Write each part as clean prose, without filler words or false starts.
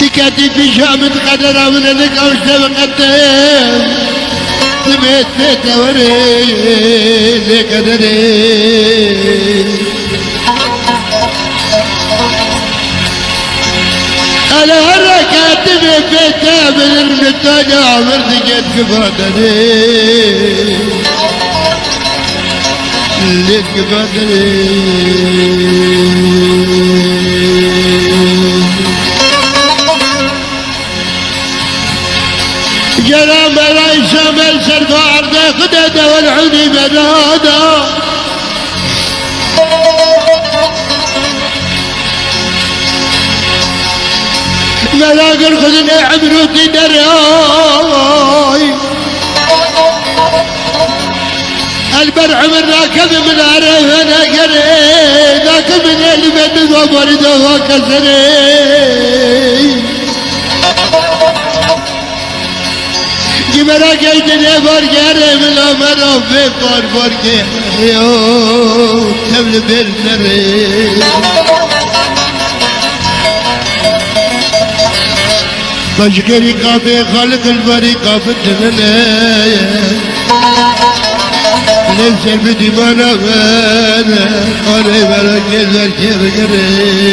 تكاتي في شامت قدر من القوش بقدم سميت توري لقدري انا هركات في بيتها من المتاجة عمرت قد قبادني ليت قبادني جرام رئيس من سرفار ده خدده والعوني بنادا ملاق الخدن عمروتي دراي البرع من راكب من عرف انا قري ذاك من البن وبرده وكسري جبرا قيدني برقري من امرو في برقري يو تبل بالنري بشكري قابي خالق البريقة بالدنيا ننسى بدمانا وانا قولي برقي ذركي بقري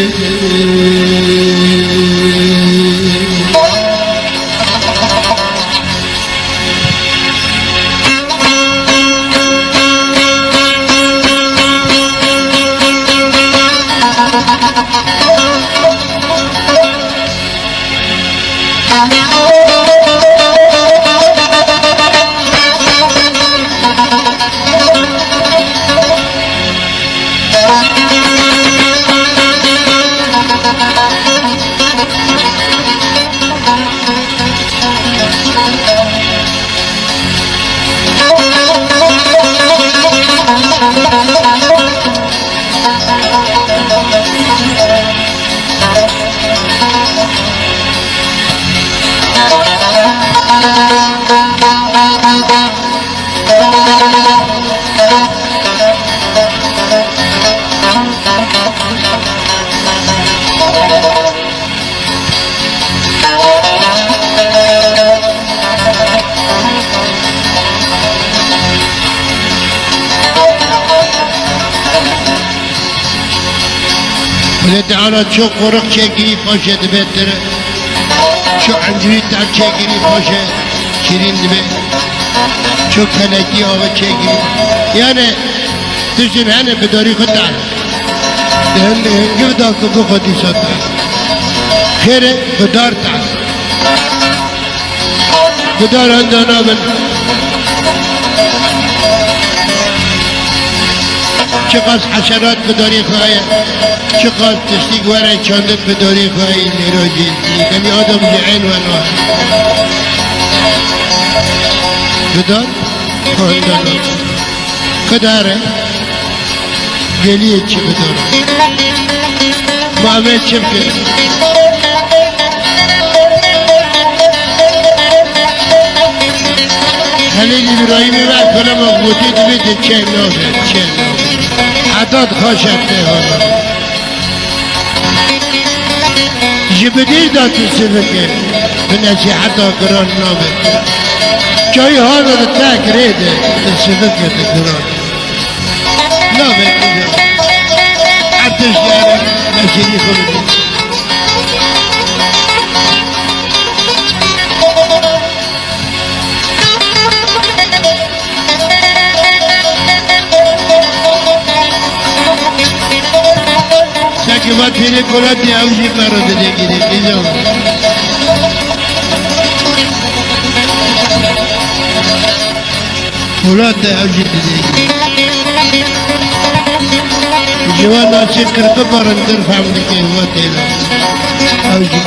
تعالى شو قرق شاكري باشا دبتر شو عنجوي تاع شاكري باشا شيرين دبت شو كنكي هوا شاكري يعني تجن هنا بداري خدع لأن قبضاك بخدي صدق خير بدار تعال بدار عندنا من شقاس حشرات بداري خوايا شقاس تشتيق ورا چاندت بداري خواهي نيروجي كمي آدم جعين وانوار بدار خواندانا كداره گليه چه بدار معمل چم كده خليل إبراهيمي بعد كلام أخوتي تبيت تشين نوزن عدد خاشته هذا جبدي دا تسلكه من أجي حتى قران نامه جاي هذا التاك ريده تسلكه تقران نامه عرتش يعني مجيني خلقه कि बात फिर कोला त्याग जी करो देगी देखी जाओ कोला त्याग जी देगी जवान आशिक करके पर अंदर फैमिली के हुआ तेरा आओ जी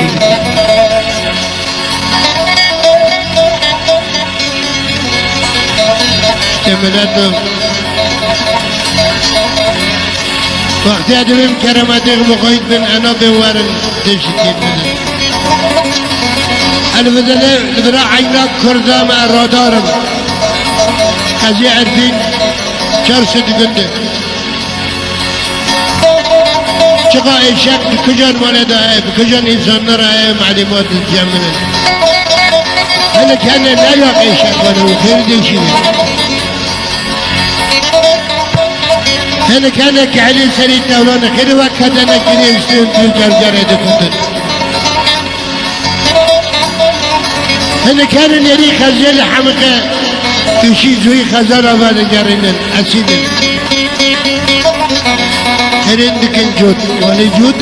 ملتم وقتی ادبیم کرامتی بقاید من انا بوارن تشکیل بده البته لبرا عینا کردم رادارم قضیه عرفین 400 günde çıka eşek kıcan malada kıcan insanlara malumat cemine hele kendi ne yok eşek bana o kardeşim hele kendi kehalin seni tavlanı kiri vakadana kiri üstün tüccar edipudun hele kendi neri khazeli hamıka kişi zuyi khazar avadı jarinin asidin Herindikin jut, wali jut